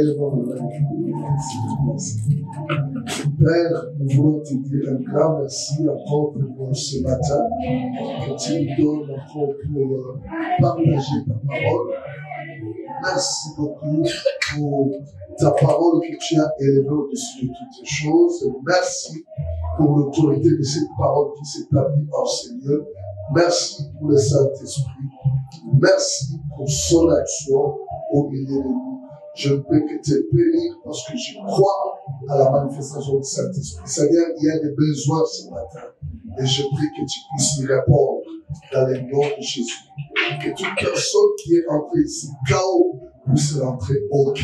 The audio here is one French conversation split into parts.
réellement Père, nous voulons te dire un grand merci encore pour ce matin que tu nous donnes encore pour partager ta parole. Merci beaucoup pour ta parole que tu as élevée au-dessus de toutes les choses. Merci pour l'autorité de cette parole qui s'établit en Seigneur. Merci pour le Saint-Esprit. Merci pour son action au milieu de nous. Je ne peux que te bénir parce que je crois à la manifestation du Saint-Esprit. Seigneur, il y a des besoins ce matin. Et je prie que tu puisses y répondre dans le nom de Jésus. Que toute personne qui est entrée ici, chaos, puisse rentrer OK.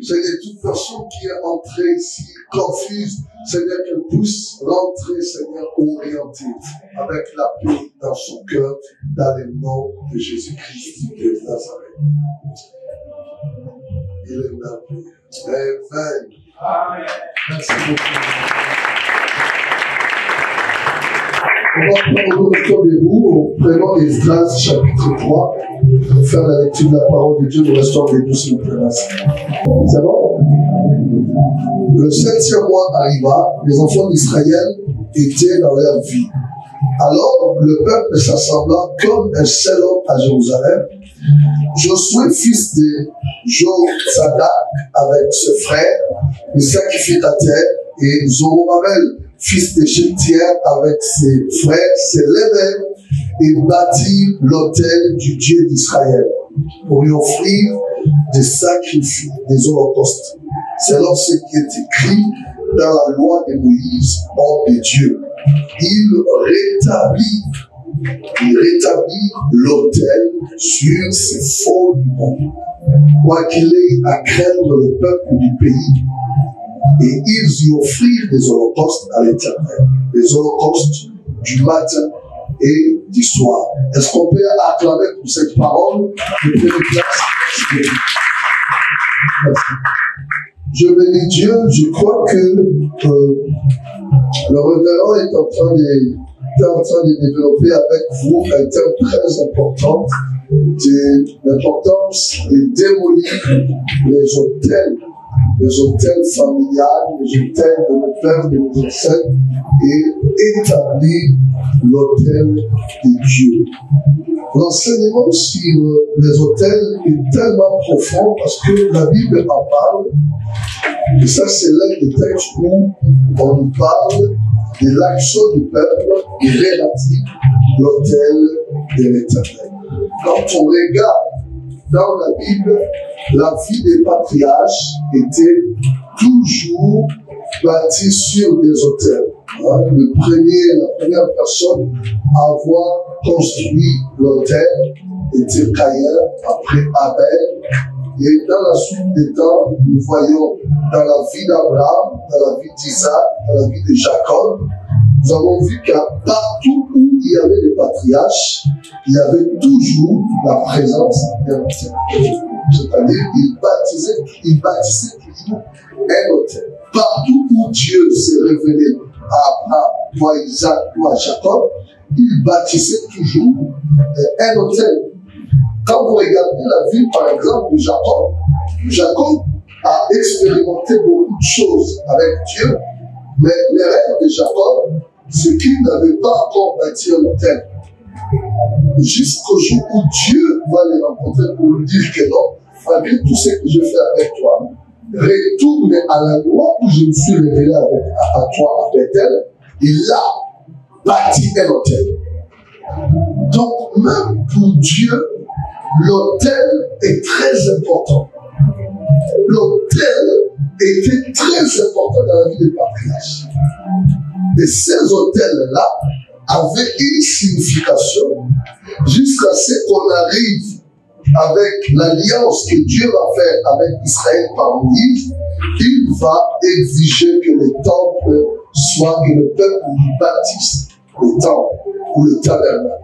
Seigneur, toute personne qui est entrée ici, confuse, Seigneur, qu'elle puisse rentrer, Seigneur, orientée, avec la paix dans son cœur, dans le nom de Jésus-Christ de Nazareth. Il est merveilleux. Amen. Merci beaucoup. On va prendre le retour des roues, on prenons Esdras chapitre 3, pour faire la lecture de la parole de Dieu, le restaurant des douze, s'il vous plaît. C'est bon? Le 7e mois arriva, les enfants d'Israël étaient dans leur vie. Alors le peuple s'assembla comme un seul homme à Jérusalem. Josué, fils de Josadak, avec ses frères, le sacrificateur, et Zorobabel, fils de Shealtiel, avec ses frères, s'élevèrent et bâtirent l'autel du Dieu d'Israël pour lui offrir des sacrifices, des holocaustes, selon ce qui est écrit dans la loi de Moïse, homme de Dieu. Il rétablit l'autel sur ses fondements, quoiqu'il ait à craindre le peuple du pays. Et ils y offrirent des holocaustes à l'Éternel, des holocaustes du matin et du soir. Est-ce qu'on peut acclamer pour cette parole? Merci. Je bénis Dieu, je crois que le révérend est en train de développer avec vous un thème très important de l'importance de démolir les hôtels familiales, les hôtels de nos pères, de nos ancêtres, et établir l'hôtel de Dieu. L'enseignement sur les hôtels est tellement profond parce que la Bible en parle, et ça c'est l'un des textes où on nous parle de l'action du peuple et relative l'autel de l'Éternel. Quand on regarde dans la Bible, la vie des patriarches était toujours bâtie sur des autels. La première personne à avoir construit l'autel était Caïn, après Abel. Et dans la suite des temps, nous voyons dans la vie d'Abraham, dans la vie d'Isaac, dans la vie de Jacob, nous avons vu qu'à partout où il y avait des patriarches, il y avait toujours la présence d'un autel. C'est-à-dire, il bâtissait toujours un autel. Partout où Dieu s'est révélé à Abraham, ou à Isaac, ou à Jacob, il bâtissait toujours un autel. Quand vous regardez la vie, par exemple, de Jacob, Jacob a expérimenté beaucoup de choses avec Dieu, mais l'erreur de Jacob, c'est qu'il n'avait pas encore bâti un autel. Jusqu'au jour où Dieu va les rencontrer pour lui dire que non, malgré tout ce que je fais avec toi, retourne à l'endroit où je me suis révélé à toi à Bethel, et là, bâti un autel. Donc, même pour Dieu, l'autel est très important. L'autel était très important dans la vie des patriarches. Et ces autels-là avaient une signification jusqu'à ce qu'on arrive avec l'alliance que Dieu va faire avec Israël par Moïse. Il va exiger que le temple soit, que le peuple bâtisse le temple ou le tabernacle.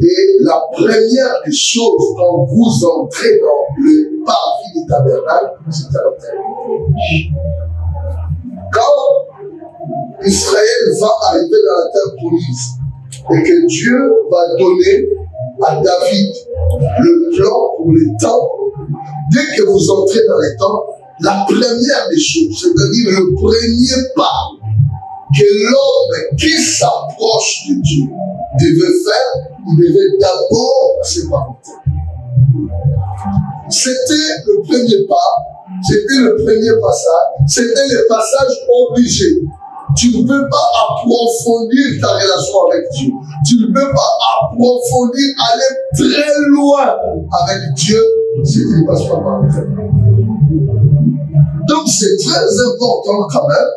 Et la première des choses, quand vous entrez dans le parvis du tabernacle, c'est un autel. Quand Israël va arriver dans la terre promise et que Dieu va donner à David le plan pour les temps, dès que vous entrez dans les temps, la première des choses, c'est-à-dire le premier pas que l'homme qui s'approche de Dieu devait faire, il devait d'abord passer par l'autel. C'était le premier pas, c'était le premier passage, c'était le passage obligé. Tu ne peux pas approfondir ta relation avec Dieu. Tu ne peux pas approfondir, aller très loin avec Dieu si tu ne passes pas par l'autel. Donc c'est très important quand même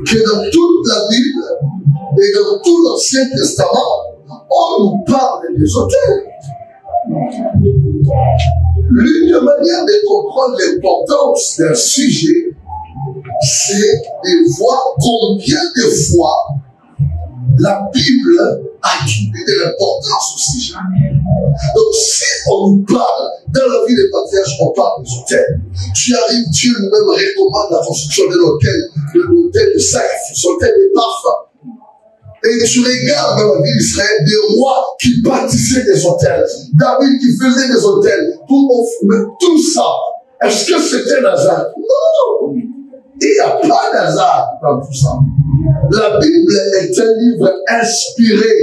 que dans toute la Bible et dans tout l'Ancien Testament, on nous parle des autels. L'une des manières de comprendre l'importance d'un sujet, c'est de voir combien de fois la Bible attribue de l'importance au sujet. Donc, si on nous parle, dans la vie des patriarches, on parle des autels. Tu arrives, Dieu lui-même recommande la construction de l'autel de sacrifice, l'autel de parfum. Et tu regardes dans la vie d'Israël des rois qui bâtissaient des autels. David qui faisait des autels pour offrir tout ça. Est-ce que c'était un hasard? Non! Il n'y a pas d'hasard dans tout ça. La Bible est un livre inspiré.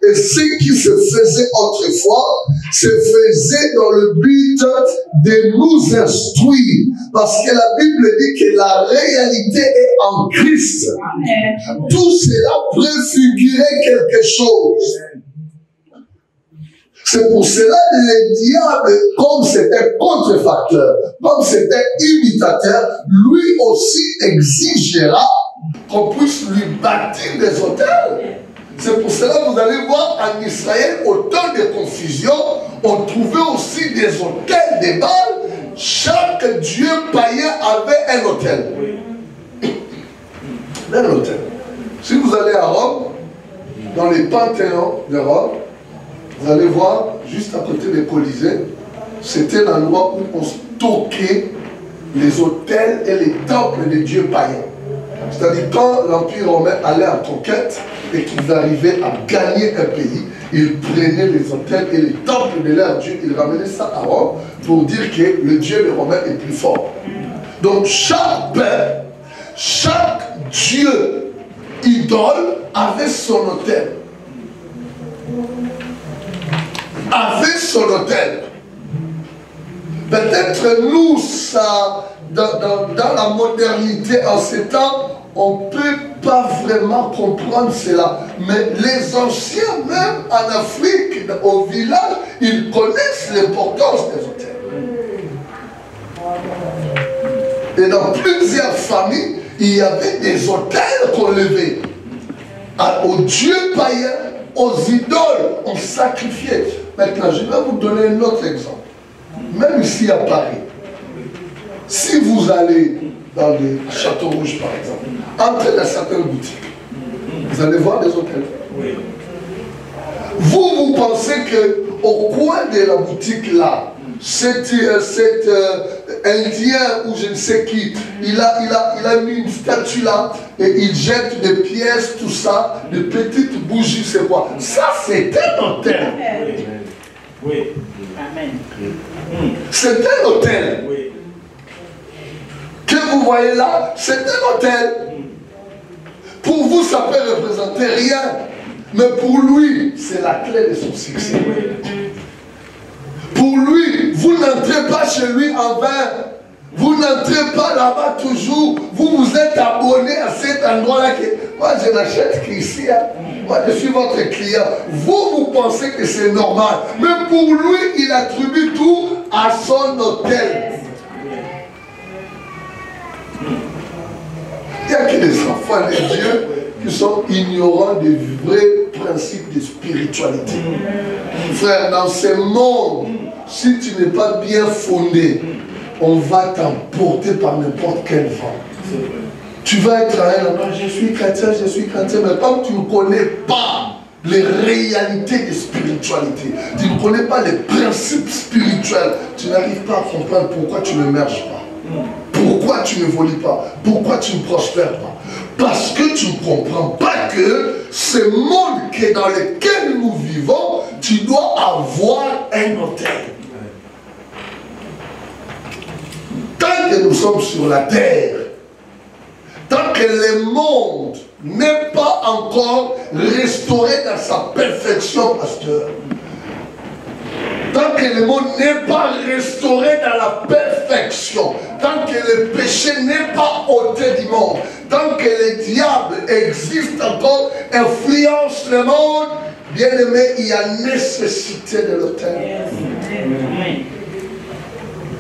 Et ce qui se faisait autrefois, se faisait dans le but de nous instruire. Parce que la Bible dit que la réalité est en Christ. Tout cela préfigurait quelque chose. C'est pour cela que le diable, comme c'était contrefacteur, comme c'était imitateur, lui aussi exigera qu'on puisse lui bâtir des autels. C'est pour cela que vous allez voir en Israël, au temps de confusion, on trouvait aussi des autels de Baal. Chaque dieu païen avait un autel. Un autel. Si vous allez à Rome, dans les panthéons de Rome, vous allez voir, juste à côté des Colisées, c'était l'endroit où on stockait les autels et les temples des dieux païens. C'est-à-dire quand l'Empire romain allait en conquête et qu'ils arrivaient à gagner un pays, ils prenaient les autels et les temples de leur dieu, ils ramenaient ça à Rome pour dire que le dieu des Romains est plus fort. Donc chaque peuple, chaque dieu idole avait son autel. Avait son autel. Peut-être nous, ça, dans la modernité en ces temps, on ne peut pas vraiment comprendre cela. Mais les anciens, même en Afrique, au village, ils connaissent l'importance des autels. Et dans plusieurs familles, il y avait des autels qu'on levait. Aux dieux païens, aux idoles, on sacrifiait. Maintenant, je vais vous donner un autre exemple. Même ici à Paris, si vous allez dans les Châteaux Rouges, par exemple, entrez dans certaines boutiques, vous allez voir des hôtels. Oui. Vous pensez qu'au coin de la boutique là, cet Indien ou je ne sais qui, il a mis une statue là et il jette des pièces, tout ça, des petites bougies, c'est quoi? Ça, c'est un hôtel. Oui. Amen. C'est un hôtel. Oui. Que vous voyez là, c'est un hôtel. Pour vous, ça peut représenter rien. Mais pour lui, c'est la clé de son succès. Pour lui, vous n'entrez pas chez lui en vain. Vous n'entrez pas là-bas toujours. Vous êtes abonné à cet endroit-là. Moi, je n'achète qu'ici. Hein. Moi, je suis votre client. Vous pensez que c'est normal. Mais pour lui, il attribue tout à son hôtel. Il n'y a que des enfants de Dieu qui sont ignorants des vrais principes de spiritualité. Frère, dans ce monde, si tu n'es pas bien fondé, on va t'emporter par n'importe quel vent. Tu vas être à un endroit, je suis chrétien, mais comme tu ne connais pas les réalités de spiritualité, tu ne connais pas les principes spirituels, tu n'arrives pas à comprendre pourquoi tu n'émerges pas. Pourquoi tu n'évolues pas? Pourquoi tu ne prospères pas? Parce que tu ne comprends pas que ce monde dans lequel nous vivons, tu dois avoir un hôtel. Tant que nous sommes sur la terre, tant que le monde n'est pas encore restauré dans sa perfection, pasteur, tant que le monde n'est pas restauré dans la perfection, tant que le péché n'est pas ôté du monde, tant que le diable existe encore, influence le monde, bien aimé, il y a nécessité de l'autel.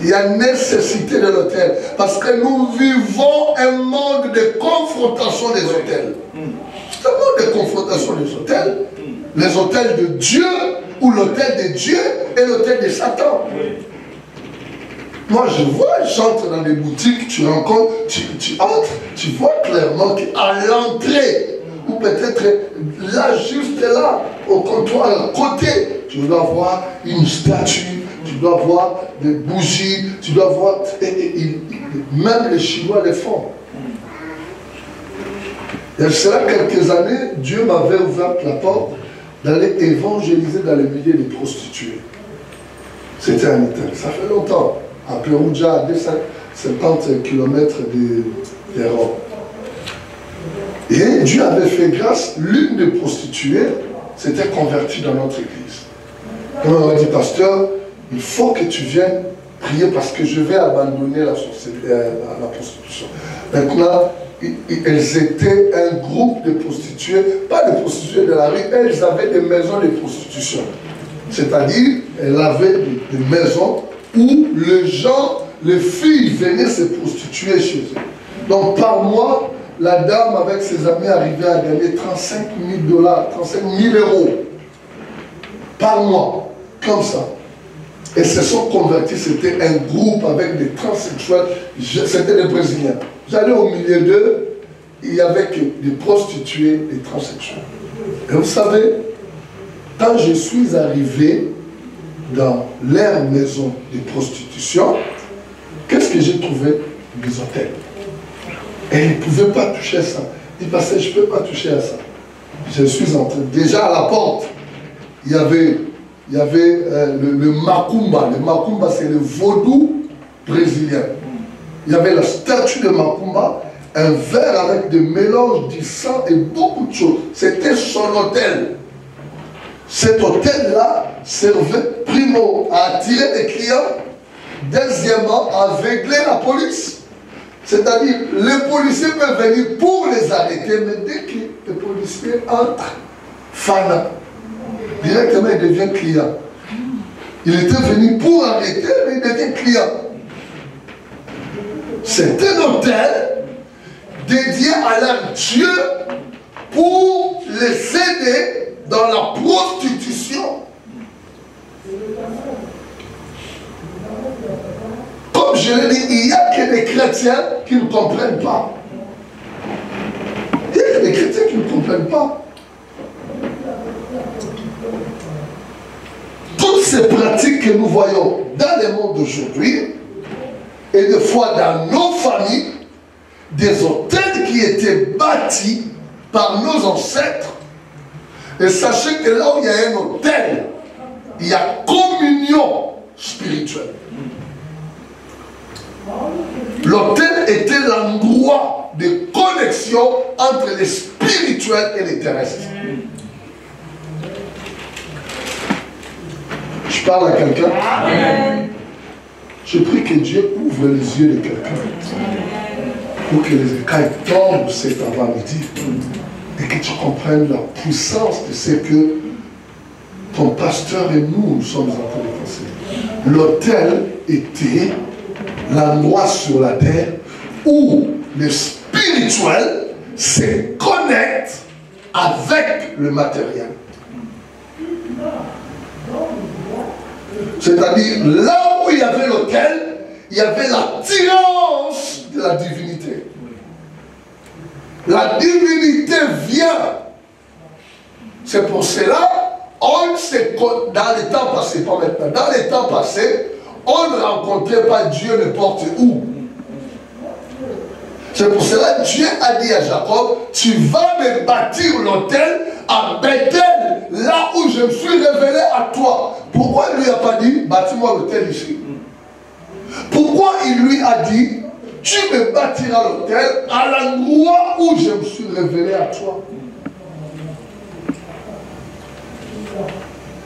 Il y a nécessité de l'autel. Parce que nous vivons un monde de confrontation des autels. C'est un monde de confrontation des autels. Les autels de Dieu, ou l'autel de Dieu et l'autel de Satan. Moi, je vois, j'entre dans des boutiques, tu rencontres, tu entres, tu vois clairement qu'à l'entrée, ou peut-être là, juste là, au comptoir, à côté, tu dois voir une statue, tu dois voir des bougies, tu dois voir, même les Chinois les font. Il y a cela quelques années, Dieu m'avait ouvert la porte d'aller évangéliser dans le milieu des prostituées. C'était en Italie, ça fait longtemps, à Perugia, à 270 km de Rome. Et Dieu avait fait grâce, l'une des prostituées s'était convertie dans notre église. Comme on m'a dit, pasteur, il faut que tu viennes prier parce que je vais abandonner la prostitution. Maintenant, elles étaient un groupe de prostituées, pas de prostituées de la rue, elles avaient des maisons de prostitution. C'est-à-dire, elles avaient des maisons où les gens, les filles venaient se prostituer chez eux. Donc par mois, la dame avec ses amis arrivait à gagner 35 000 $, 35 000 € par mois, comme ça. Et se sont convertis, c'était un groupe avec des transsexuels, c'était des Brésiliens. J'allais au milieu d'eux, il n'y avait que des prostituées, des transsexuels. Et vous savez, quand je suis arrivé dans leur maison de prostitution, qu'est-ce que j'ai trouvé? Des hôtels. Et ils ne pouvaient pas toucher à ça. Ils passaient, je ne peux pas toucher à ça. Je suis entré. Déjà à la porte, il y avait le macumba. Le macumba, c'est le vaudou brésilien. Il y avait la statue de macumba, un verre avec des mélanges du sang et beaucoup de choses. C'était son hôtel. Cet hôtel-là servait, primo, à attirer les clients, deuxièmement, à aveugler la police. C'est-à-dire, les policiers peuvent venir pour les arrêter, mais dès que les policiers entrent, fana, directement il devient client. Il était venu pour arrêter, mais il devient client. C'est un hôtel dédié à leur Dieu pour les aider dans la prostitution. Comme je l'ai dit, il n'y a que des chrétiens qui ne comprennent pas. Il y a que des chrétiens qui ne comprennent pas. Toutes ces pratiques que nous voyons dans le monde d'aujourd'hui, et des fois dans nos familles, des hôtels qui étaient bâtis par nos ancêtres. Et sachez que là où il y a un hôtel, il y a communion spirituelle. L'hôtel était l'endroit de connexion entre les spirituels et les terrestres. Je parle à quelqu'un. Je prie que Dieu ouvre les yeux de quelqu'un pour que les écailles tombent cet avant-midi et que tu comprennes la puissance de ce que ton pasteur et nous sommes en train de penser. L'autel était l'endroit sur la terre où le spirituel se connecte avec le matériel. C'est-à-dire, là où il y avait l'autel, il y avait l'attirance de la divinité. La divinité vient. C'est pour cela, dans les temps passés, pas maintenant, dans les temps passés, on ne rencontrait pas Dieu n'importe où. C'est pour cela que Dieu a dit à Jacob, tu vas me bâtir l'autel à Bethel, là où je me suis révélé à toi. Pourquoi il ne lui a pas dit, bâtis-moi l'autel ici? Pourquoi il lui a dit, tu me bâtiras l'autel à l'endroit où je me suis révélé à toi.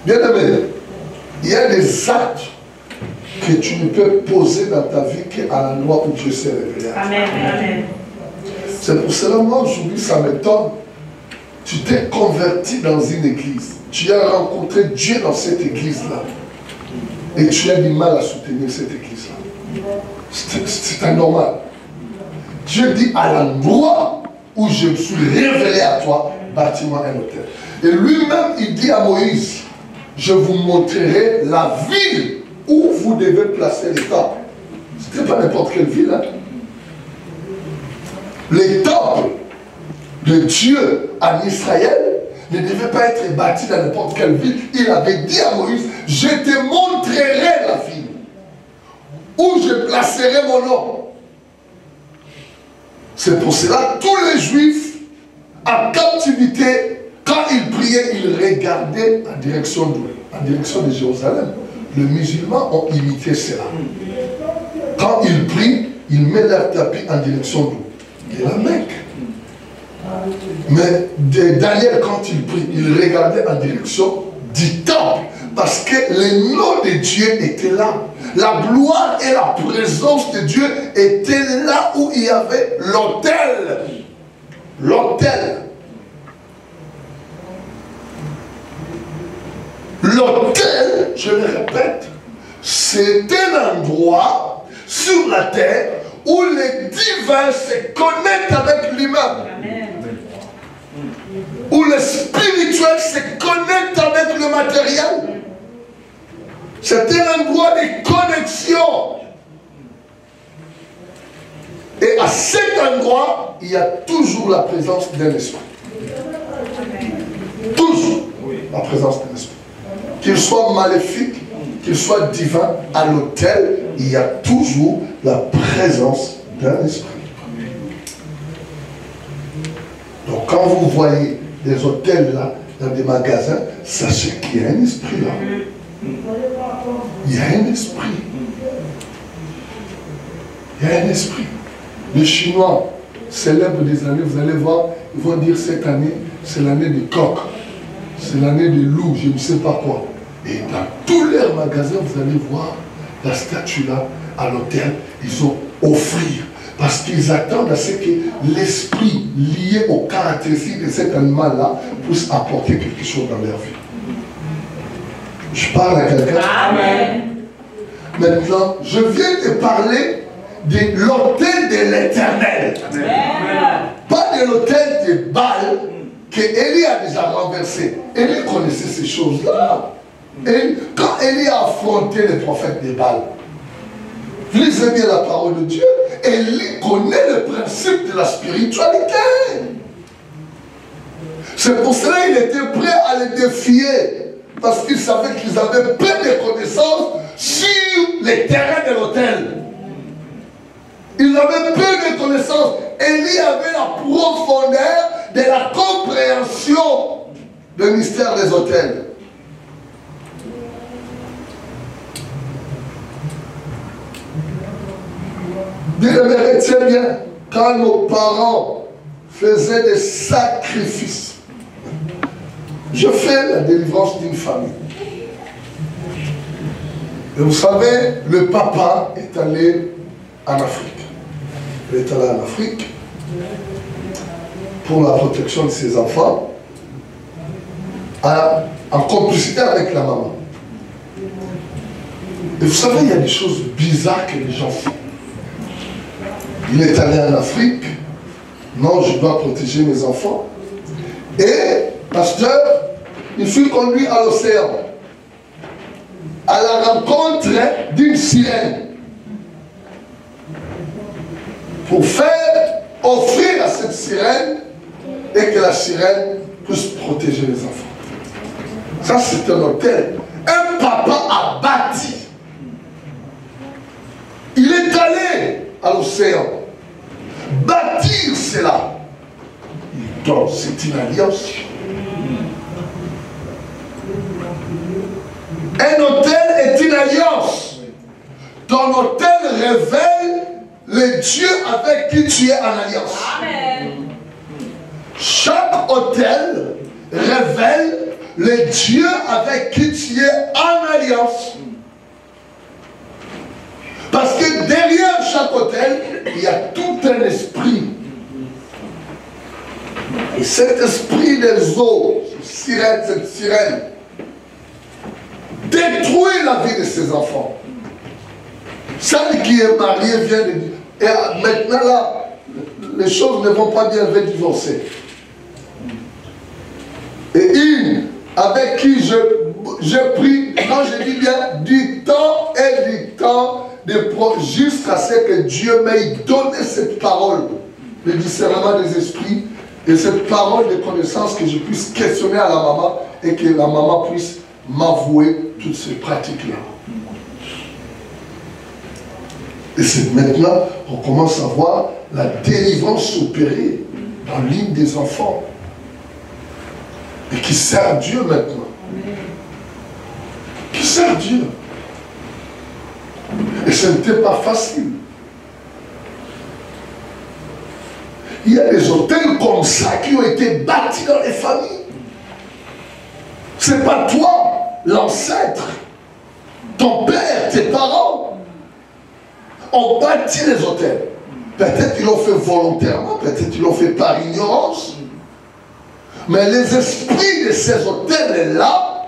Bien aimé, il y a des actes que tu ne peux poser dans ta vie qu'à l'endroit où Dieu s'est révélé à toi. Amen. Amen. C'est pour cela, moi aujourd'hui, ça m'étonne. Tu t'es converti dans une église. Tu as rencontré Dieu dans cette église-là. Et tu as du mal à soutenir cette église-là. C'est anormal. Dieu dit à l'endroit où je me suis révélé à toi, bâtis-moi un hôtel. Et lui-même, il dit à Moïse, je vous montrerai la ville où vous devez placer les temples. Ce n'était pas n'importe quelle ville. Hein? Les temples de Dieu en Israël ne devaient pas être bâtis dans n'importe quelle ville. Il avait dit à Moïse, je te montrerai la ville où je placerai mon nom. C'est pour cela tous les Juifs en captivité, quand ils priaient, ils regardaient en direction de Jérusalem. Les musulmans ont imité cela. Quand ils prient, ils mettent leur tapis en direction de la Mecque. Mais Daniel, quand il prie, il regardait en direction du temple. Parce que le nom de Dieu était là. La gloire et la présence de Dieu étaient là où il y avait l'autel. L'autel. L'autel, je le répète, c'est un endroit sur la terre où le divin se connecte avec l'humain. Où le spirituel se connecte avec le matériel. C'est un endroit de connexion. Et à cet endroit, il y a toujours la présence d'un esprit. Toujours la présence d'un esprit. Qu'il soit maléfique, qu'il soit divin, à l'autel, il y a toujours la présence d'un esprit. Donc quand vous voyez des hôtels là, dans des magasins, sachez qu'il y a un esprit là. Il y a un esprit. Il y a un esprit. Les Chinois célèbrent des années, vous allez voir, ils vont dire cette année, c'est l'année du coq. C'est l'année du loup, je ne sais pas quoi. Et dans tous leurs magasins, vous allez voir la statue là, à l'hôtel, ils ont offrir. Parce qu'ils attendent à ce que l'esprit lié aux caractéristiques de cet animal-là puisse apporter quelque chose dans leur vie. Je parle à quelqu'un. Amen. Maintenant, je viens de parler de l'autel de l'Éternel. Pas de l'autel de Baal que Élie a déjà renversé. Élie connaissait ces choses-là. Et quand Élie a affronté les prophètes de Baal, lisez bien la parole de Dieu, Élie connaît le principe de la spiritualité. C'est pour cela qu'il était prêt à les défier. Parce qu'il savait qu'ils avaient peu de connaissances sur les terrains de l'autel. Ils avaient peu de connaissances. Élie avait la profondeur de la compréhension du mystère des autels. Retiens bien, quand nos parents faisaient des sacrifices, je fais la délivrance d'une famille. Et vous savez, le papa est allé en Afrique. Il est allé en Afrique pour la protection de ses enfants, en complicité avec la maman. Et vous savez, il y a des choses bizarres que les gens font. Il est allé en Afrique. Non, je dois protéger mes enfants. Et, pasteur, il fut conduit à l'océan, à la rencontre d'une sirène, pour faire offrir à cette sirène et que la sirène puisse protéger les enfants. Ça, c'est un hôtel. Un papa a bâti. Il est allé à l'océan. Bâtir cela. Donc, c'est une alliance. Un hôtel est une alliance. Ton autel révèle le Dieu avec qui tu es en alliance. Amen. Chaque autel révèle le Dieu avec qui tu es en alliance. Parce que derrière chaque autel, il y a tout un esprit. Et cet esprit des eaux, cette sirène, détruit la vie de ses enfants. Celle qui est mariée vient de dire, et maintenant là, les choses ne vont pas bien, elle va divorcer. Et une avec qui je prie, quand je dis bien, du temps et du temps, jusqu'à ce que Dieu m'ait donné cette parole, le discernement des esprits, et cette parole de connaissance que je puisse questionner à la maman et que la maman puisse m'avouer toutes ces pratiques-là. Et c'est maintenant qu'on commence à voir la délivrance opérée dans l'île des enfants. Et qui sert Dieu maintenant. Qui sert Dieu. Et ce n'était pas facile. Il y a des hôtels comme ça qui ont été bâtis dans les familles. Ce n'est pas toi, l'ancêtre, ton père, tes parents ont bâti les hôtels. Peut-être qu'ils l'ont fait volontairement, peut-être qu'ils l'ont fait par ignorance. Mais les esprits de ces hôtels-là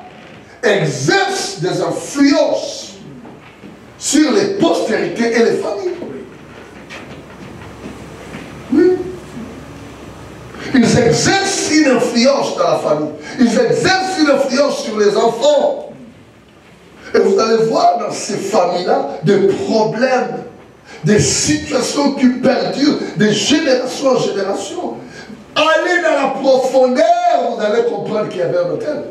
exercent des influences sur les postérités et les familles. Oui. Ils exercent une influence dans la famille. Ils exercent une influence sur les enfants. Et vous allez voir dans ces familles-là des problèmes, des situations qui perdurent de génération en génération. Allez dans la profondeur, vous allez comprendre qu'il y avait un hôtel.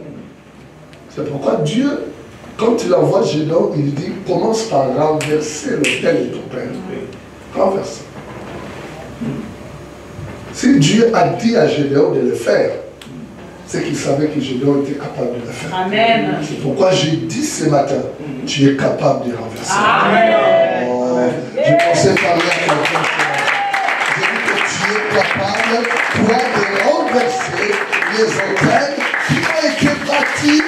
C'est pourquoi Dieu, quand il envoie Gédéon, il dit, commence par renverser l'autel de ton père. Renverser. Si Dieu a dit à Gédéon de le faire, c'est qu'il savait que Gédéon était capable de le faire. Amen. C'est pourquoi j'ai dit ce matin, tu es capable de renverser. Amen. Oh, je pensais parler à quelqu'un. J'ai dit que tu es capable, toi, de renverser les hôtels qui ont été bâtis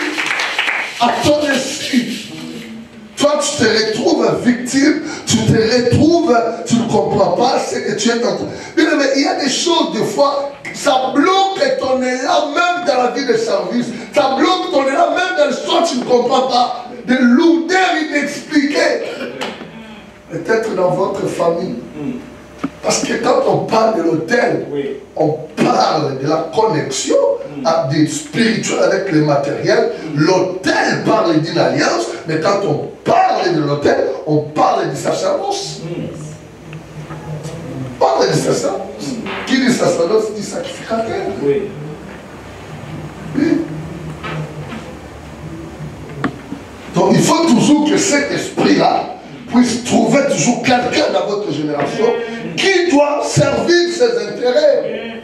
à ton esprit. Toi, tu te retrouves victime, tu te retrouves, tu ne comprends pas ce que tu es en train. Mais il y a des choses, des fois, ça bloque ton élan même dans la vie de service. Ça bloque ton élan même dans l'histoire, tu ne comprends pas. Des lourdeurs inexpliquées. Peut-être dans votre famille. Parce que quand on parle de l'autel, on parle de la connexion des spirituels avec le matériel. L'autel parle d'une alliance, mais quand on parle de l'autel, on parle du sacerdoce. On parle du sacerdoce. Qui dit sacerdoce dit sacrificateur. Oui. Donc il faut toujours que cet esprit-là puisse trouver toujours quelqu'un dans votre génération qui doit servir ses intérêts.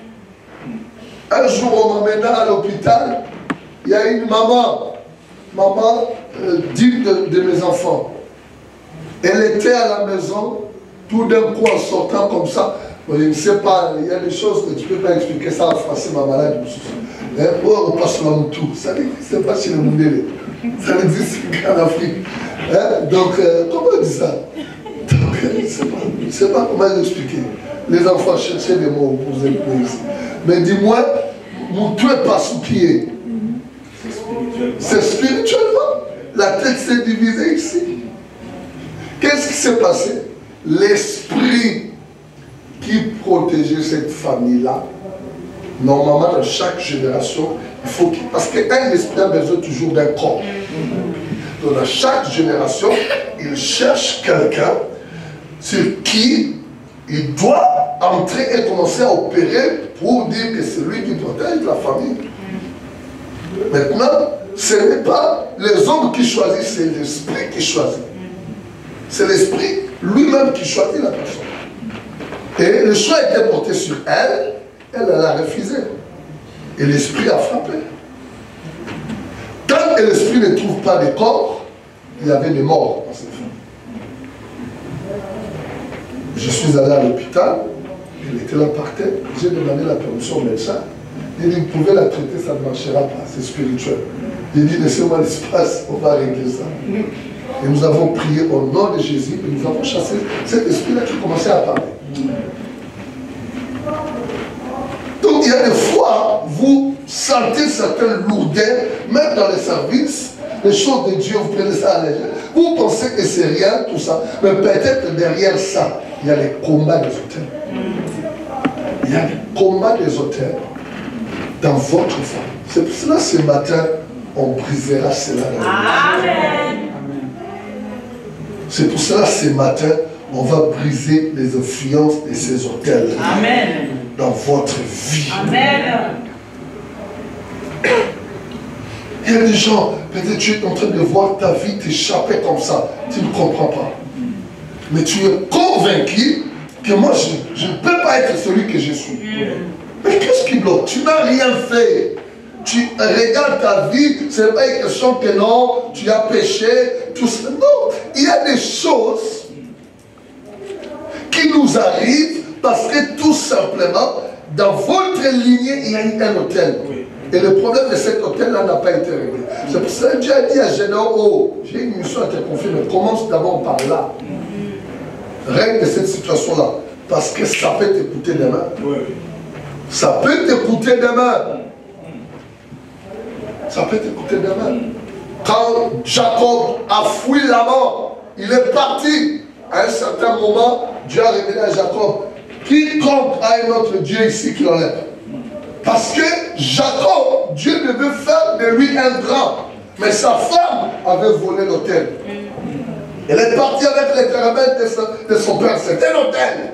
Un jour, on m'emmena à l'hôpital, il y a une maman d'une de mes enfants. Elle était à la maison, tout d'un coup en sortant comme ça, je ne sais pas, il y a des choses que tu ne peux pas expliquer ça en français, ma malade. On passe là tout. Ça n'existe pas chez le Mundélé. Ça n'existe qu'en Afrique. Donc, comment on dit ça? Donc, je ne sais pas comment l'expliquer. Les enfants cherchaient des mots pour vous aider ici. Mais dis-moi, mon toit pas sous pied. C'est spirituellement. La tête s'est divisée ici. Qu'est-ce qui s'est passé? L'esprit qui protégeait cette famille-là, normalement dans chaque génération, il faut qu'il... Parce qu'un esprit a besoin toujours d'un corps. Donc dans chaque génération, il cherche quelqu'un sur qui il doit entrer et commencer à opérer pour dire que c'est lui qui protège la famille. Maintenant, ce n'est pas les hommes qui choisissent, c'est l'esprit qui choisit. C'est l'esprit lui-même qui choisit la personne. Et le choix était porté sur elle, elle a refusé. Et l'esprit a frappé. Tant que l'esprit ne trouve pas de corps, il y avait des morts dans cette famille. Je suis allé à l'hôpital, elle était là par terre, j'ai demandé la permission au médecin. Il dit, vous pouvez la traiter, ça ne marchera pas, c'est spirituel. J'ai dit, laissez-moi l'espace, on va régler ça. Et nous avons prié au nom de Jésus, et nous avons chassé cet esprit-là qui commençait à parler. Donc il y a des fois, vous sentez certaines lourdeurs, même dans les services, les choses de Dieu, vous prenez ça à légère. Vous pensez que c'est rien, tout ça, mais peut-être derrière ça, il y a les combats des auteurs. Il y a les combats des auteurs dans votre foi. C'est pour cela ce matin, on brisera cela dans le Amen. C'est pour cela ce matin, on va briser les influences de ces autels dans votre vie. Amen. Il y a des gens, peut-être tu es en train de voir ta vie t'échapper comme ça. Tu ne comprends pas. Mais tu es convaincu que moi, je ne peux pas être celui que je suis. Mais qu'est-ce qui bloque? Tu n'as rien fait. Tu regardes ta vie, ce n'est pas une question que non, tu as péché, tout ça. Non, il y a des choses qui nous arrivent parce que tout simplement, dans votre lignée, il y a eu un hôtel. Et le problème de cet hôtel-là n'a pas été réglé. C'est pour ça que Dieu a dit à Gédéon, oh, j'ai une mission à te confier, mais commence d'abord par là. Règle cette situation-là. Parce que ça peut te coûter demain. Ça peut te coûter demain. Ça peut te coûter demain. Quand Jacob a fui la mort, il est parti. À un certain moment, Dieu a révélé à Jacob, quiconque a un autre Dieu ici qui l'enlève. Parce que Jacob, Dieu devait faire de lui un grand. Mais sa femme avait volé l'autel. Elle est partie avec les caramels de son père. C'était l'autel.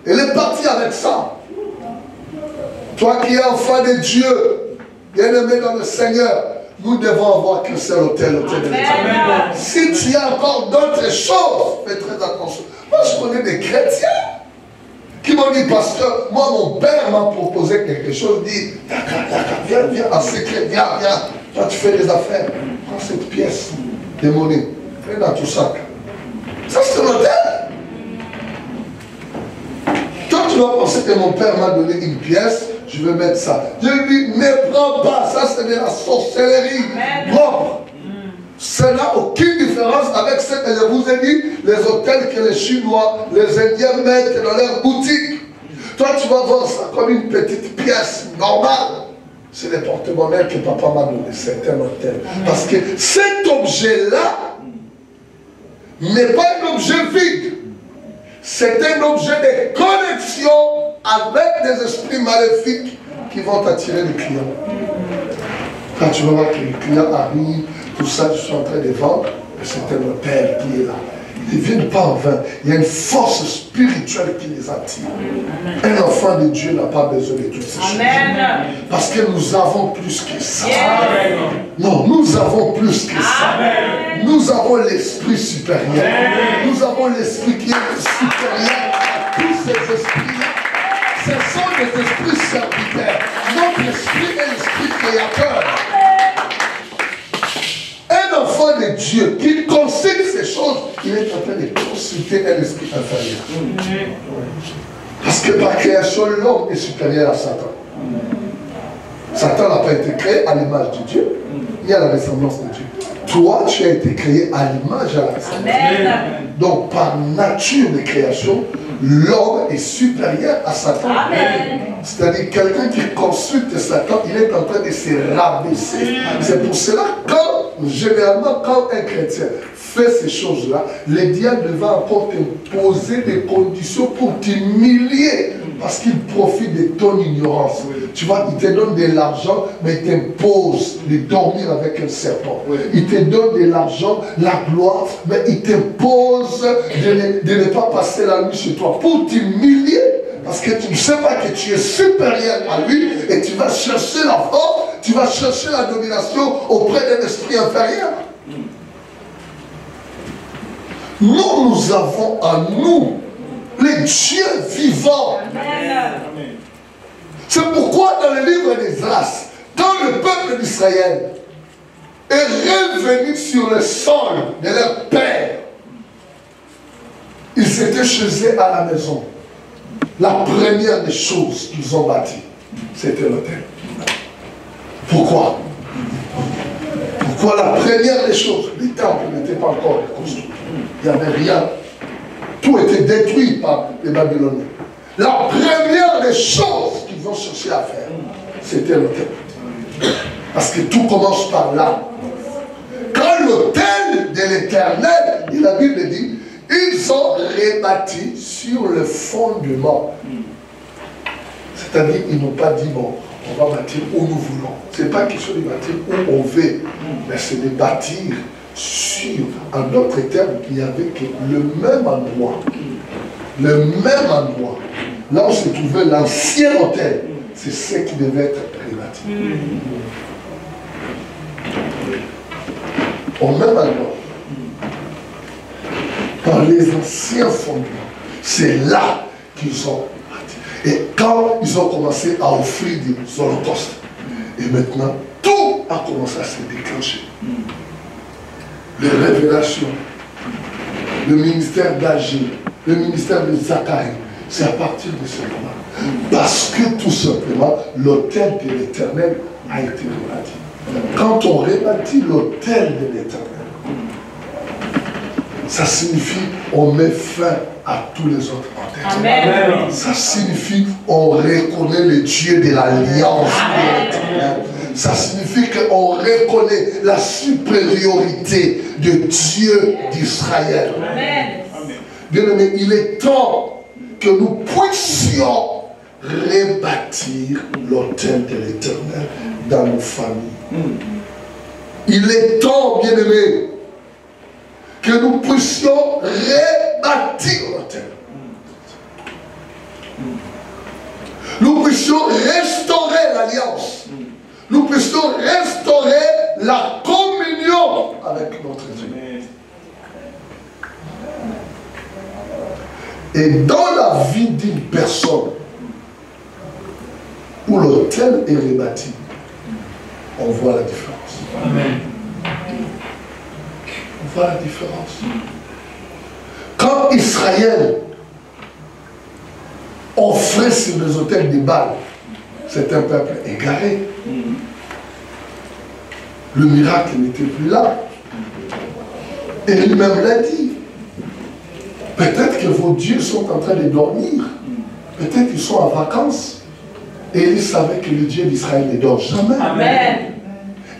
Elle est partie avec ça. Toi qui es enfant de Dieu, bien-aimé dans le Seigneur, nous devons avoir qu'un seul autel, l'autel de Dieu. Si tu as encore d'autres choses, fais très attention. Moi, je connais des chrétiens qui m'ont dit, pasteur, moi, mon père m'a proposé quelque chose, dit, viens, en secret, viens, toi, tu fais des affaires, prends cette pièce de monnaie, mets dans ton sac. Ça, c'est l'autel. Toi, tu vas penser que mon père m'a donné une pièce, je vais mettre ça. Je lui dis, ne prends pas, ça, c'est de la sorcellerie propre. Ça n'a aucune différence avec ce que je vous ai dit, les hôtels que les Chinois, les Indiens mettent dans leur boutique. Toi, tu vas voir ça comme une petite pièce normale. C'est le porte-monnaie que papa m'a donné, c'est un hôtel. Parce que cet objet-là n'est pas un objet vide. C'est un objet de connexion avec des esprits maléfiques qui vont t'attirer les clients. Quand tu vas voir que les clients arrivent, tout ça, je suis en train de vendre, c'est un hôtel qui est là. Ils ne viennent pas en vain. Il y a une force spirituelle qui les attire. Un enfant de Dieu n'a pas besoin de toutes ces choses. Parce que nous avons plus que ça. Non, nous avons plus que ça. Nous avons l'esprit supérieur. Nous avons l'esprit qui est supérieur à tous ces esprits-là. Ce sont des esprits serviteurs. Notre esprit est l'esprit créateur. Un enfant de Dieu qui considère ces choses, il est en train de consulter un esprit inférieur. Parce que par création, l'homme est supérieur à Satan. Satan n'a pas été créé à l'image de Dieu, ni à la ressemblance de Dieu. Toi, tu as été créé à l'image et à la ressemblance. Donc, par nature de création, l'homme est supérieur à Satan. C'est-à-dire quelqu'un qui consulte Satan, il est en train de se rabaisser. C'est pour cela que, généralement, quand un chrétien fait ces choses-là, le diable va encore te poser des conditions pour t'humilier. Parce qu'il profite de ton ignorance. Tu vois, il te donne de l'argent, mais il t'impose de dormir avec un serpent. Il te donne de l'argent, la gloire, mais il t'impose de ne pas passer la nuit chez toi pour t'humilier. Parce que tu ne sais pas que tu es supérieur à lui et tu vas chercher la force, tu vas chercher la domination auprès d'un esprit inférieur. Nous avons en nous les dieux vivants. C'est pourquoi dans le livre d'Esdras, quand le peuple d'Israël est revenu sur le sol de leur père, ils ils étaient chez eux à la maison. La première des choses qu'ils ont bâties, c'était l'autel. Pourquoi? Pourquoi la première des choses? Les temples n'étaient pas encore construits. Il n'y avait rien. Tout était détruit par les Babyloniens. La première des choses qu'ils ont cherché à faire, c'était l'autel. Parce que tout commence par là. Quand l'autel de l'Éternel, et la Bible dit, ils ont rebâti sur le fondement. C'est-à-dire, ils n'ont pas dit, bon, on va bâtir où nous voulons. Ce n'est pas question de bâtir où on veut, mais c'est de bâtir sur, en d'autres termes, qu'il n'y avait que le même endroit. Le même endroit. Là où se trouvait l'ancien hôtel, c'est ce qui devait être rebâti. Au même endroit. Par les anciens fondements. C'est là qu'ils ont bâti. Et quand ils ont commencé à offrir des holocaustes, et maintenant, tout a commencé à se déclencher. Les révélations, le ministère d'Agir, le ministère de Zacharie, c'est à partir de ce moment. Parce que tout simplement, l'autel de l'Éternel a été rebâti. Quand on rebâtit l'autel de l'Éternel, ça signifie on met fin à tous les autres autres. Amen. Ça signifie on reconnaît le Dieu de l'alliance. Ça signifie qu'on reconnaît la supériorité de Dieu d'Israël. Bien-aimé, il est temps que nous puissions rebâtir l'autel de l'Éternel dans nos familles. Il est temps, bien-aimé, que nous puissions rebâtir l'autel. Nous puissions restaurer l'alliance. Nous puissions restaurer la communion avec notre Dieu. Et dans la vie d'une personne où l'autel est rebâti, on voit la différence. Amen. On voit la différence. Quand Israël offrait sur les autels des Baal, c'est un peuple égaré. Le miracle n'était plus là. Et lui-même l'a dit. Peut-être que vos dieux sont en train de dormir. Peut-être qu'ils sont en vacances. Et il savait que le Dieu d'Israël ne dort jamais. Amen.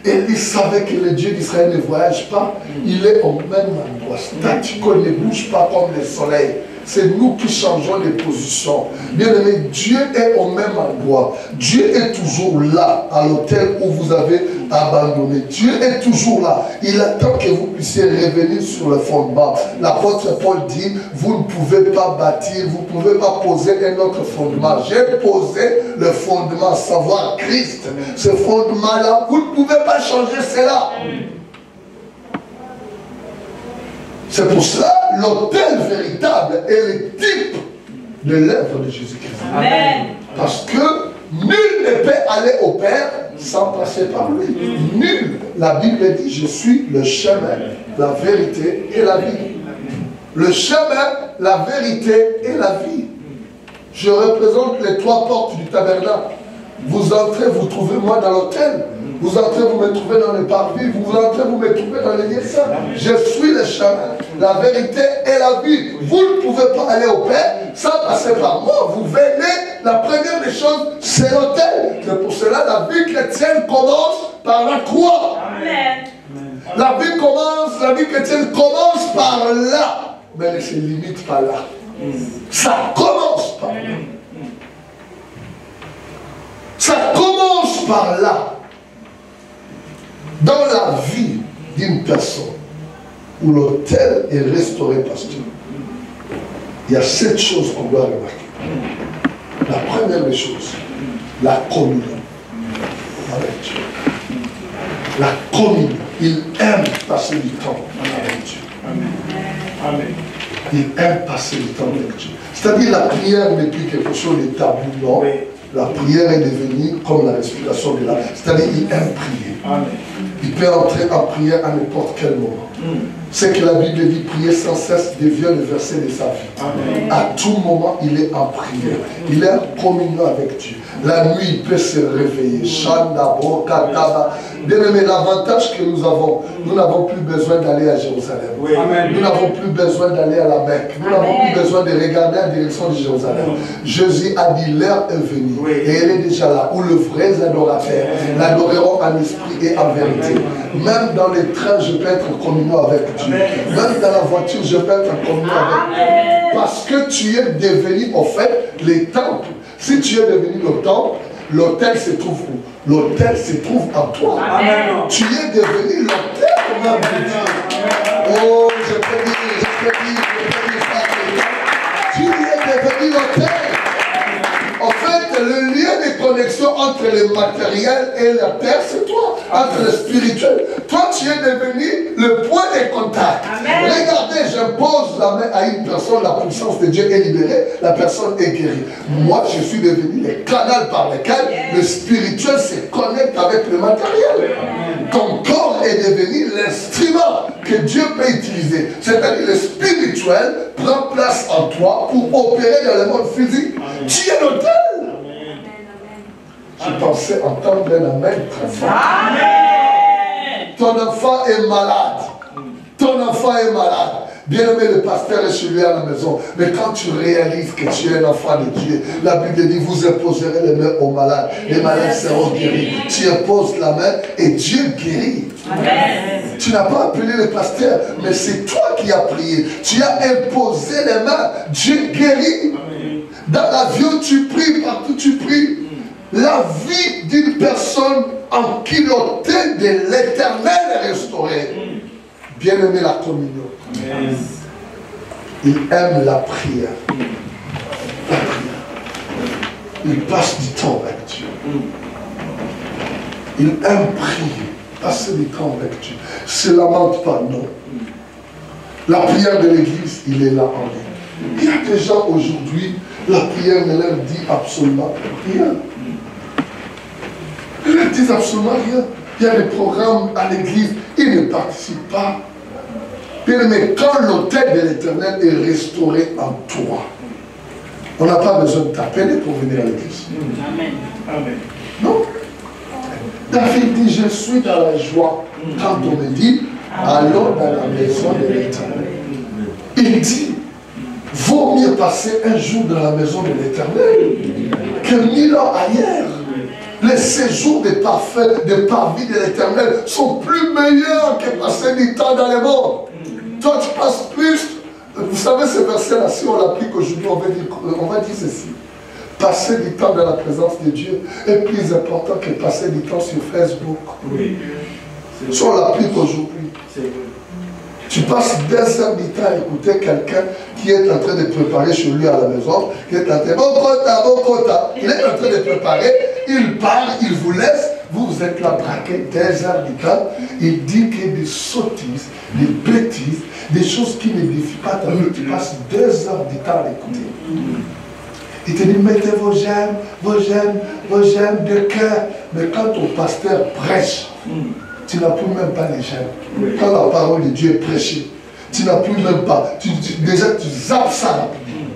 Et il savait que le Dieu d'Israël ne voyage pas. Il est au même endroit. Statu quo, ne bouge pas comme le soleil. C'est nous qui changeons les positions. Bien aimé, Dieu est au même endroit. Dieu est toujours là, à l'autel où vous avez abandonné. Dieu est toujours là. Il attend que vous puissiez revenir sur le fondement. L'apôtre Paul dit, vous ne pouvez pas bâtir, vous ne pouvez pas poser un autre fondement. J'ai posé le fondement, à savoir Christ. Ce fondement-là, vous ne pouvez pas changer cela. C'est pour cela, l'autel véritable est le type de l'œuvre de Jésus-Christ. Amen. Parce que nul ne peut aller au Père sans passer par lui. Nul. La Bible dit, je suis le chemin, la vérité et la vie. Le chemin, la vérité et la vie. Je représente les trois portes du tabernacle. Vous entrez, vous trouvez moi dans l'autel. Vous entrez, vous me trouvez dans le parvis. Vous entrez, vous me trouvez dans les lieux saints. Je suis le chemin, la vérité et la vie. Vous ne pouvez pas aller au Père sans passer par moi. Vous venez, la première des choses, c'est l'autel. C'est pour cela la vie chrétienne commence par la croix. Amen. La vie chrétienne commence par là. Mais elle ne se limite pas là. Ça commence par là. Ça commence par là. Dans la vie d'une personne où l'autel est restauré par Dieu, il y a 7 choses qu'on doit remarquer. La première des choses, la communion avec Dieu. La communion. Il aime passer du temps avec Dieu. Amen. Il aime passer du temps avec Dieu. C'est-à-dire la prière n'est plus quelque chose de tabou, non. La prière est devenue comme la respiration de l'âme. C'est-à-dire il aime prier. Amen. il peut entrer en prière à n'importe quel moment. C'est que la Bible dit, prier sans cesse devient le verset de sa vie. Amen. À tout moment, il est en prière. Il est en communion avec Dieu. La nuit, il peut se réveiller. Bien aimé, l'avantage que nous avons, nous n'avons plus besoin d'aller à Jérusalem. Oui. Nous n'avons plus besoin d'aller à la Mecque. Nous n'avons plus besoin de regarder en direction de Jérusalem. Jésus a dit, l'heure est venue. Oui. Et elle est déjà là, où les vrais adorateurs l'adoreront en esprit et en vérité. Même dans les trains, je peux être en communion avec Dieu. Même dans la voiture, je peux être en communion avec Dieu. Parce que tu es devenu, en fait, les temples. Si tu es devenu le temple, l'autel se trouve où? L'autel se trouve en toi. Amen. Tu es devenu l'autel même de Dieu. Oh, je peux dire ça. Tu es devenu l'autel. En fait, le lien de connexion entre le matériel et la terre, c'est toi. Entre le spirituel. Toi, tu es devenu le point de contact. Amen. Regardez, j'impose la main à une personne, la puissance de Dieu est libérée, la personne est guérie. Moi, je suis devenu le canal par lequel le spirituel se connecte avec le matériel. Ton corps est devenu l'instrument que Dieu peut utiliser. C'est-à-dire le spirituel prend place en toi pour opérer dans le monde physique. Amen. Tu es l'autel. Je pensais entendre un amen très fort. Amen. Ton enfant est malade. Ton enfant est malade. Bien aimé, le pasteur est chez lui à la maison. Mais quand tu réalises que tu es un enfant de Dieu, la Bible dit, vous imposerez les mains aux malades. Les malades seront guéris. Tu imposes la main et Dieu guérit. Amen. Tu n'as pas appelé le pasteur, mais c'est toi qui as prié. Tu as imposé les mains. Dieu guérit. Amen. Dans l'avion, tu pries, partout tu pries. La vie d'une personne en qui l'autel de l'Éternel est restauré. Bien aimé, la communion. Amen. Il aime la prière. La prière. Il passe du temps avec Dieu. Il aime prier. Passer du temps avec Dieu. Ne se lamente pas, non. La prière de l'église, il est là en lui. Il y a des gens aujourd'hui, la prière ne leur dit absolument rien. Ils ne disent absolument rien. Il y a des programmes à l'église, ils ne participent pas. Mais quand l'autel de l'Éternel est restauré en toi, on n'a pas besoin de t'appeler pour venir à l'église. Amen. Amen. Non. David dit, je suis dans la joie quand on me dit, allons dans la maison de l'Éternel. Il dit, vaut mieux passer un jour dans la maison de l'Éternel que 1000 ans ailleurs. Les séjours des parfaits, des parvis de l'Éternel sont plus meilleurs que passer du temps dans le monde. Toi, tu passes plus. Vous savez, ce verset-là, si on l'applique aujourd'hui, on va dire ceci. Passer du temps dans la présence de Dieu est plus important que passer du temps sur Facebook. Oui. Si on l'applique aujourd'hui, tu passes 2 heures du temps à écouter quelqu'un qui est en train de préparer chez lui à la maison, qui est en train de Bokota. Il est en train de préparer, il part, il vous laisse, vous êtes là braqué 2 heures du temps, il dit qu'il y a des sottises, des bêtises, des choses qui n'édifient pas ta vie. Tu passes 2 heures du temps à l'écouter. Il te dit, mettez vos gemmes de cœur. Mais quand ton pasteur prêche, tu n'as plus même pas les gemmes. Quand la parole de Dieu est prêchée, tu n'as plus même pas. Déjà, tu zappes ça rapidement.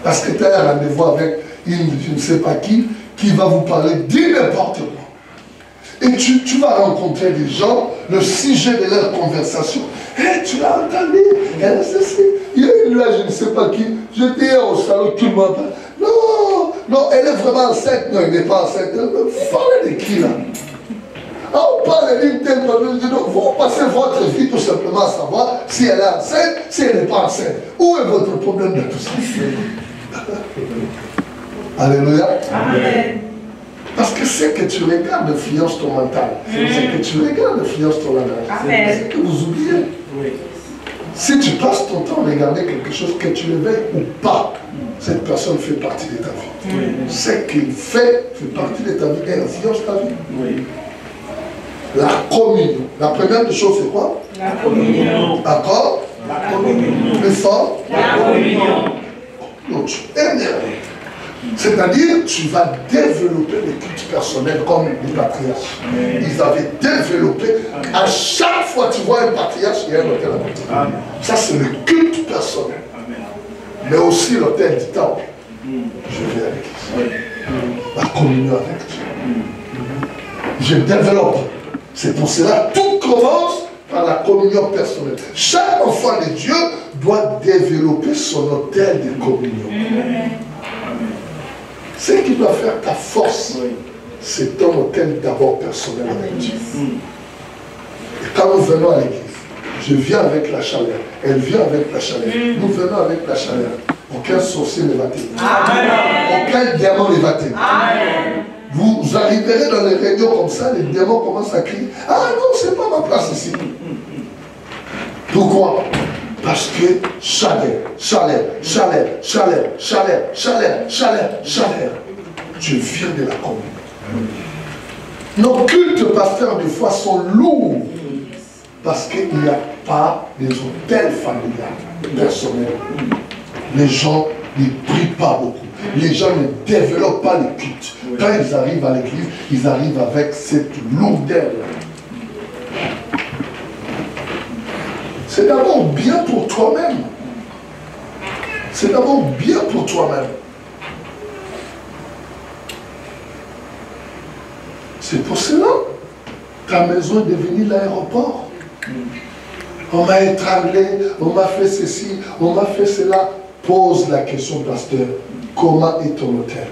Parce que tu as un rendez-vous avec une, je ne sais pas qui va vous parler de n'importe quoi. Et tu vas rencontrer des gens, le sujet de leur conversation. Hey, tu l'as entendu? Elle a ceci. Il y a une là, je ne sais pas qui. J'étais au salon, tout le monde. Non, elle est vraiment enceinte. Non, elle n'est pas enceinte. Vous parlez de qui là? On parle d'une telle personne. Vous passez votre vie tout simplement à savoir si elle est enceinte, si elle n'est pas enceinte. Où est votre problème de tout ça? Alléluia. Amen. Parce que c'est que tu regardes influence ton mental. C'est que tu regardes influence ton langage. C'est que vous oubliez. Oui. Si tu passes ton temps à regarder quelque chose, que tu le veuilles ou pas, cette personne fait partie de ta vie. Oui. Ce qu'il fait partie de ta vie et influence ta vie. Oui. La communion. La première des choses, c'est quoi? La communion. D'accord? La communion. Plus fort? La communion. L'autre chose. C'est-à-dire, tu vas développer les cultes personnels comme les patriarches. Ils avaient développé, à chaque fois que tu vois un patriarche, il y a un autel à côté. Ça, c'est le culte personnel. Mais aussi l'autel du temple. Je vais avec l'église. La communion avec Dieu. Je développe. C'est pour cela que tout commence par la communion personnelle. Chaque enfant de Dieu doit développer son autel de communion. Ce qui doit faire ta force, c'est ton autel d'abord personnel avec Dieu. Et quand nous venons à l'église, je viens avec la chaleur, elle vient avec la chaleur, nous venons avec la chaleur. Aucun sorcier ne va t'aider. Aucun diamant ne va t'aider. Vous arriverez dans les réunions comme ça, les démons commencent à crier. Ah non, c'est pas ma place ici. Pourquoi? Parce que chaleur, chaleur, chaleur, chaleur, chaleur, chaleur, chaleur, chaleur. Tu viens de la communion. Nos cultes pasteurs des fois sont lourds. Parce qu'il n'y a pas des hôtels familiales, personnels. Les gens ne prient pas beaucoup. Les gens ne développent pas les cultes. Quand ils arrivent à l'église, ils arrivent avec cette lourdeur. C'est d'abord bien pour toi-même. C'est d'abord bien pour toi-même. C'est pour cela que ta maison est devenue l'aéroport. On m'a étranglé, on m'a fait ceci, on m'a fait cela. Pose la question, pasteur, comment est ton hôtel?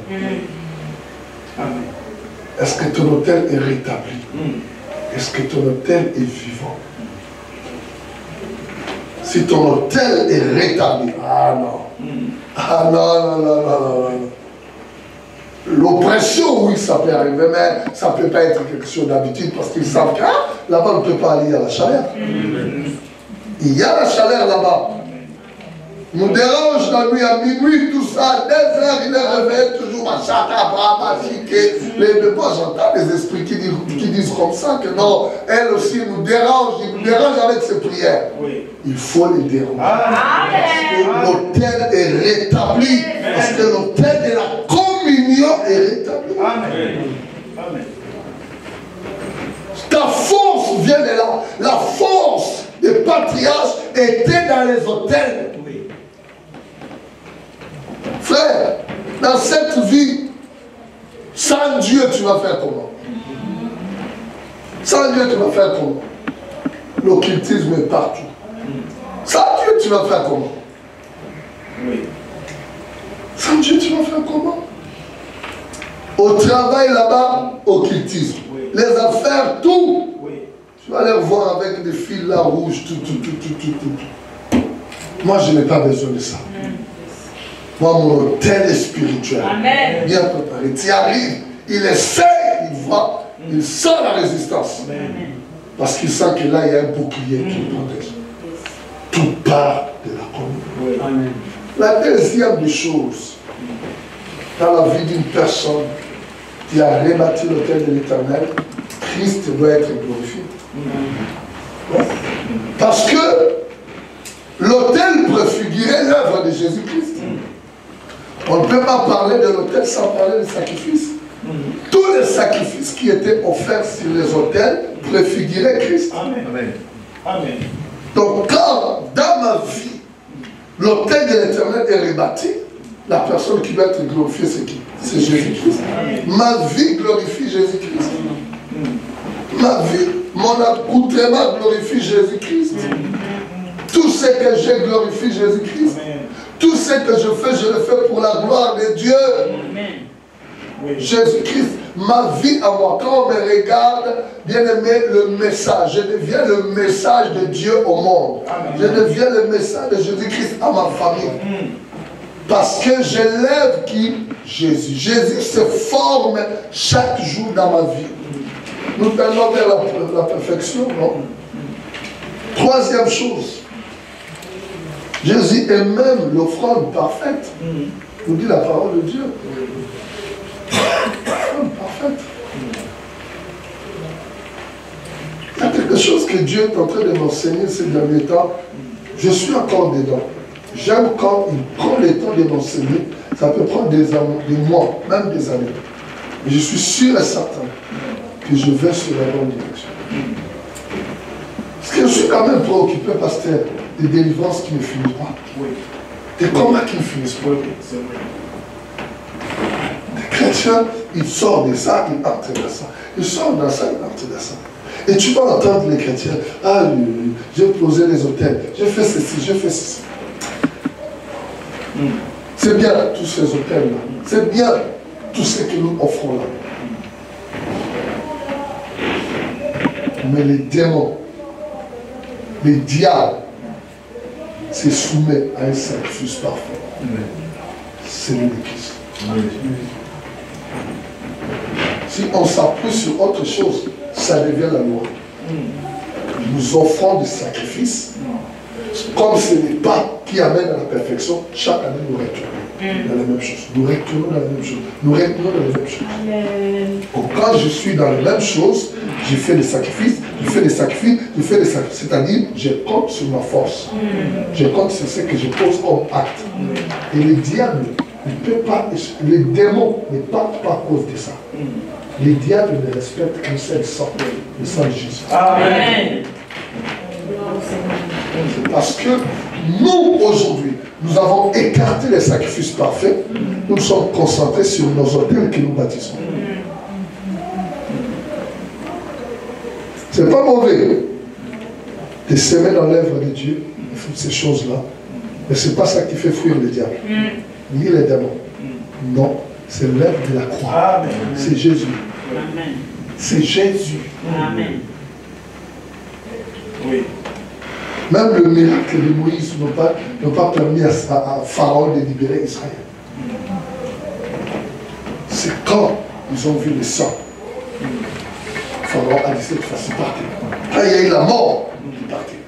Est-ce que ton hôtel est rétabli? Est-ce que ton hôtel est vivant? Si ton hôtel est rétabli, ah non. Ah non, non, non, non, non, non. L'oppression, oui, ça peut arriver, mais ça ne peut pas être quelque chose d'habitude parce qu'ils savent que là-bas, on ne peut pas aller à la chaleur. Il y a la chaleur là-bas. Nous dérange la nuit à minuit, tout ça, 2 heures, il est réveillé toujours à chakabra, les deux fois, j'entends des esprits qui disent comme ça que non, elle aussi nous dérange, il nous dérange avec ses prières. Il faut les déranger. Parce que l'autel est rétabli. Parce que l'autel de la communion est rétabli. Amen. Ta force vient de là. La force des patriarches était dans les autels. Frère, dans cette vie, sans Dieu, tu vas faire comment? Sans Dieu, tu vas faire comment? L'occultisme est partout. Sans Dieu, tu vas faire comment? Sans Dieu, tu vas faire comment? Au travail là-bas, occultisme. Les affaires, tout. Tu vas aller voir avec des fils là rouges, tout. Moi, je n'ai pas besoin de ça. Moi, mon hôtel est spirituel. Amen. Bien préparé. Tu y arrives, il essaie, il voit, il sent la résistance. Amen. Parce qu'il sent que là, il y a un bouclier qui le protège. Tout part de la communion. Amen. La deuxième des choses, dans la vie d'une personne qui a rebâti l'autel de l'Éternel, Christ doit être glorifié. Ouais. Parce que l'autel préfigurait l'œuvre de Jésus-Christ. On ne peut pas parler de l'autel sans parler de sacrifice. Tous les sacrifices qui étaient offerts sur les autels préfiguraient Christ. Amen. Amen. Donc quand dans ma vie, l'autel de l'Éternel est rebâti, la personne qui doit être glorifiée, c'est qui? C'est Jésus-Christ. Ma vie glorifie Jésus-Christ. Ma vie, mon accoutrement glorifie Jésus-Christ. Tout ce que j'ai glorifie Jésus-Christ. Tout ce que je le fais pour la gloire de Dieu. Jésus-Christ, ma vie à moi, quand on me regarde, bien aimé, le message, je deviens le message de Dieu au monde. Je deviens le message de Jésus-Christ à ma famille. Parce que j'élève qui? Jésus. Jésus se forme chaque jour dans ma vie. Nous tendons vers la perfection, non? Troisième chose, Jésus est même l'offrande parfaite. Nous dit la parole de Dieu. L'offrande parfaite. Il y a quelque chose que Dieu est en train de m'enseigner ces derniers temps. Je suis encore dedans. J'aime quand il prend le temps de m'enseigner. Ça peut prendre des mois, même des années. Mais je suis sûr et certain que je vais sur la bonne direction. Parce que je suis quand même préoccupé, pasteur, des délivrances qui ne finissent pas. Oui. Des combats qui ne finissent pas. Les chrétiens, ils sortent de ça, ils entrent dans ça. Ils sortent dans ça, ils entrent dans ça. Et tu vas entendre les chrétiens, ah, j'ai posé les hôtels, j'ai fait ceci, j'ai fait ceci. C'est bien tous ces hôtels-là. C'est bien tout ce que nous offrons là. Mais les démons, les diables, se soumettent à un sacrifice parfait. C'est le Christ. Si on s'appuie sur autre chose, ça devient la loi. Nous offrons des sacrifices, comme ce n'est pas qui amène à la perfection, chaque année nous retournons dans la même chose. Nous retournons dans la même chose. Nous retournons dans la même chose. Donc quand je suis dans la même chose, je fais des sacrifices, je fais des sacrifices, je fais des sacrifices. C'est-à-dire, je compte sur ma force. Je compte sur ce que je pose comme acte. Et le diable ne peut pas, les démons ne partent pas à cause de ça. Les diables ne respectent qu'un seul sang, le sang de Jésus. Amen. C'est parce que nous, aujourd'hui, nous avons écarté les sacrifices parfaits. Nous sommes concentrés sur nos autels que nous bâtissons. C'est pas mauvais de s'aimer dans l'œuvre de Dieu, toutes ces choses-là. Mais ce n'est pas ça qui fait fuir le diable, ni les démons. Non, c'est l'œuvre de la croix. C'est Jésus. C'est Jésus. Amen. Oui. Même le miracle de Moïse n'a pas permis à Pharaon de libérer Israël. C'est quand ils ont vu le sang. Pharaon a dit cette fois-ci, partez. Quand il y a eu la mort, partez.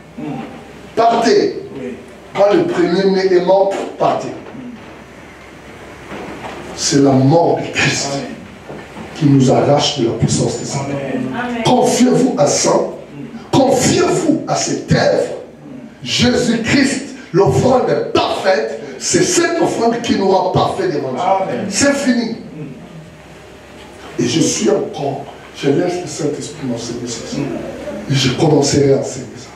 Partez. Quand le premier-né est mort, partez. C'est la mort de Christ qui nous arrache de la puissance des Satan. Confiez-vous à ça. Confiez-vous à cette œuvre. Jésus-Christ, l'offrande est parfaite. C'est cette offrande qui nous rend parfait devant Dieu. C'est fini. Et je suis encore, je laisse le Saint-Esprit m'enseigner ça. Et je commencerai à enseigner ça.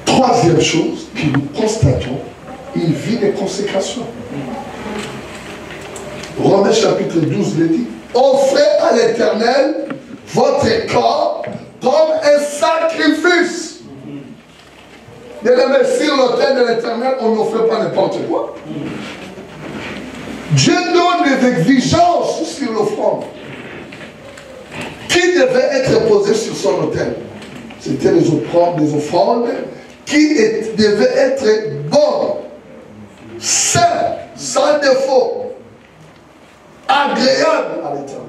Troisième chose que nous constatons, une vie de consécration. Romains chapitre 12 le dit. Offrez à l'Éternel votre corps comme un sacrifice. Bien-aimé, sur l'autel de l'Éternel, on n'offre pas n'importe quoi. Dieu donne des exigences sur l'offrande qui devait être posée sur son autel. C'était des offrandes qui devaient être bonnes, saines, sans défaut, agréables à l'Éternel.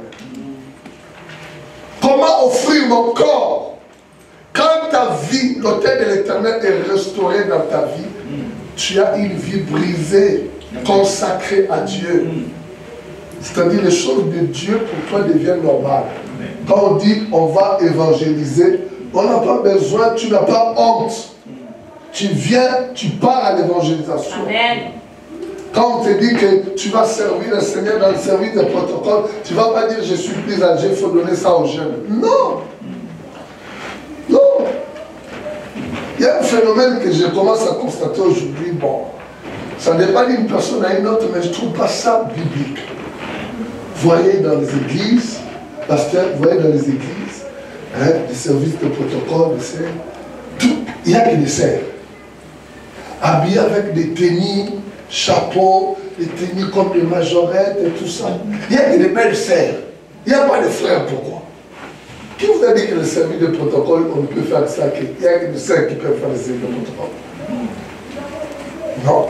Comment offrir mon corps quand ta vie, l'autel de l'Éternel est restauré dans ta vie, tu as une vie brisée, consacrée à Dieu. C'est-à-dire les choses de Dieu pour toi deviennent normales. Quand on dit on va évangéliser, on n'a pas besoin, tu n'as pas honte. Tu viens, tu pars à l'évangélisation. Quand on te dit que tu vas servir le Seigneur dans le service des protocoles, tu ne vas pas dire je suis plus âgé, il faut donner ça aux jeunes. Non. Non. Il y a un phénomène que je commence à constater aujourd'hui. Bon, ça dépend d'une personne à une autre, mais je ne trouve pas ça biblique. Vous voyez dans les églises, pasteur, vous voyez dans les églises, hein, des services de protocole, il n'y a que des serfs. Habillés avec des tenues, chapeaux, des tenues comme des majorettes et tout ça. Il n'y a que des belles sœurs. Il n'y a pas de frères, pourquoi? Qui vous a dit que le service de protocole, on ne peut faire ça? Il n'y a que des sœurs qui peuvent faire le service de protocole. Non.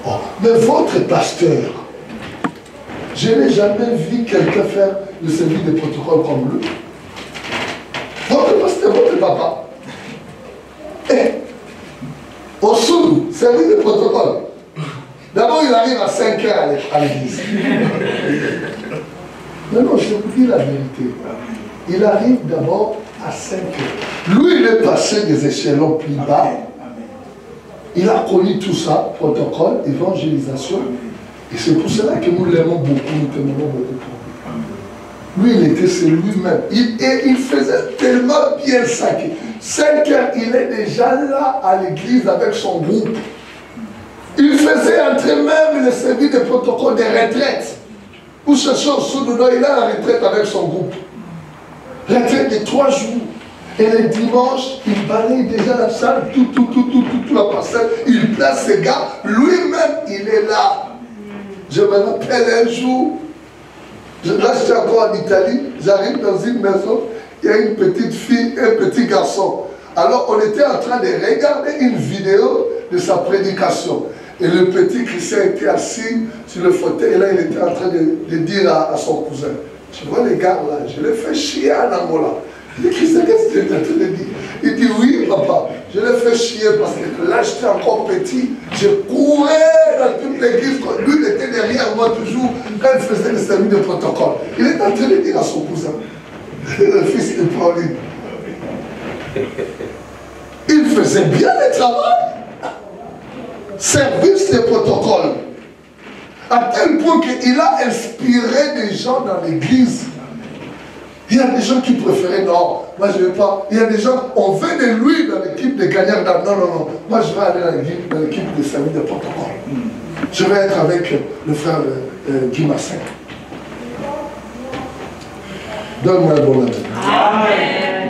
Oh, mais votre pasteur, je n'ai jamais vu quelqu'un faire le service de protocole comme lui. Votre pasteur, votre papa. Au sud, service de protocole. D'abord, il arrive à 5 heures à l'église. Non, je vous dis la vérité. Il arrive d'abord à 5 heures. Lui, il est passé des échelons plus bas. Il a connu tout ça, protocole, évangélisation. Et c'est pour cela que nous l'aimons beaucoup, nous t'aimons beaucoup. Lui, il était c'est lui-même. Et il faisait tellement bien ça que 5 heures, il est déjà là à l'église avec son groupe. Il faisait entrer même le service de protocole des retraites. Pour ce soir, il est à la retraite avec son groupe. Retraite de 3 jours. Et le dimanche, il balaye déjà la salle, tout la parcelle. Il place ses gars. Lui-même, il est là. Je me rappelle un jour, là j'étais encore en Italie, j'arrive dans une maison, il y a une petite fille, un petit garçon. Alors on était en train de regarder une vidéo de sa prédication. Et le petit Christian était assis sur le fauteuil, et là il était en train de dire à son cousin, tu vois les gars là, je les fais chier à Namola. Il dit, Christian, qu'est-ce que tu es en train de dire? Il dit, oui papa, je les fais chier parce que là j'étais encore petit, je courais dans toute l'église, lui il était derrière moi toujours, quand il faisait le service de protocole. Il est en train de dire à son cousin, le fils de Pauline, il faisait bien le travail. Service de protocole. À tel point qu'il a inspiré des gens dans l'église. Il y a des gens qui préféraient, non, moi je ne vais pas. Il y a des gens, on veut de lui dans l'équipe de gagnants. Non, moi je vais aller dans l'équipe de service de protocole. Je vais être avec le frère Guy Massin. Donne-moi un bon avis. Amen.